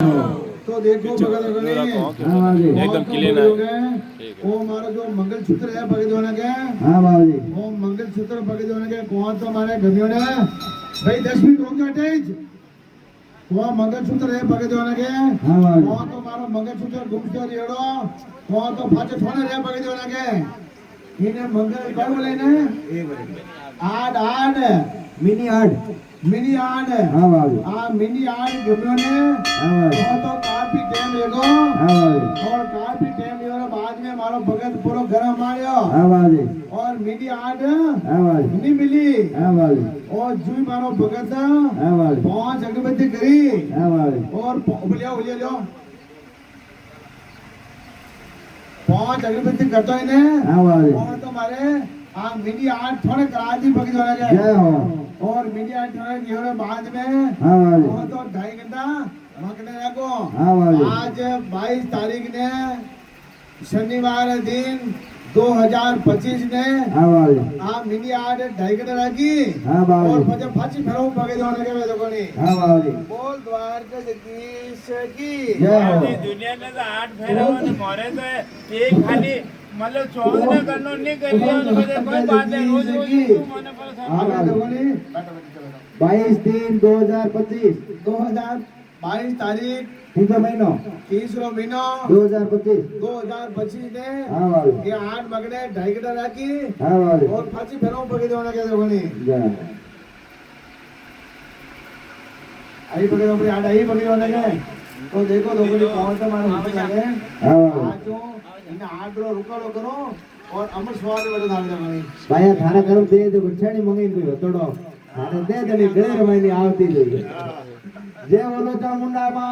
तो देखो भगत एकदम क्लीन है। वो हमारा जो मंगलसूत्र है भगत होने के हाँ बाबा जी वो मंगलसूत्र भगत होने के कौन तो हमारे गमियों ने भाई 10 मिनट रुक जाते वो मंगलसूत्र है भगत होने के हाँ बाबा जी कौन तो हमारा मंगलसूत्र गुमतो रेड़ो कौन तो पाछे थोड़े रे भगत होने के इन्हें मंगल कौन बोले ने आड आड मिनी आर्ट हाँ बाबा जी मिनी आड गमियों ने हाँ बाबा जी तो काफी टाइम लेगो हाँ बाबा जी और काफी टाइम लेने बाद में हमारा भगत पूरा गरम मारियो हाँ बाबा जी और मिनी आड हाँ बाबा जी नहीं मिली हाँ बाबा जी और जुई मारो भगत हाँ बाबा जी 5 अगरबत्ती करी हाँ बाबा जी और लियो 5 अगरबत्ती करतो है ने हाँ बाबा जी और तो मारे मिनी आड थोड़े करा दी भगत होने के जय हो और मिनी आड थोड़े की बाद में हाँ बाबा जी और तो 2.5 घंटा मकने रखो हाँ बाबा जी आज 22 तारीख ने शनिवार दिन 2025 ने हाँ बाबा जी आ मिनी आड 2.5 घंटा रखी हाँ बाबा और जी પછી પાછી ફેરવું પગે જોને કે વેદકોની हाँ बाबा जी બોલ દ્વારકા જગદીશ की जय हो आधी दुनिया ने तो 8 फेरा और मोरे तो एक खाली मतलब 14 करनो नहीं करियो और मुझे कोई बात है रोज रोज तू मने पर आगे देखोनी 22/3/2025 2022 तारीख तीसरा महीनो 30रो महीनो 2025 2025 ने हाँ बाबा जी ये 8 मगने 2.5 घंटा रखी हाँ बाबा जी और पाછી ફેરવું પગે જોને કે દેખોની जय आई पगे अपनी आड आई पगे जोने के तो देखो दोगली कौन तो मारे होते लगे हाँ बाबा जी आज जो इन्हें आड रो रुकाड़ो करो और अमर स्वाद बड़े धाम जानी भाया थाना करम दे दे गुच्छाणी मंगाई गयो तोड़ो थाने दे दे गैर महीने आवती रही जय बोलो चामुंडा मां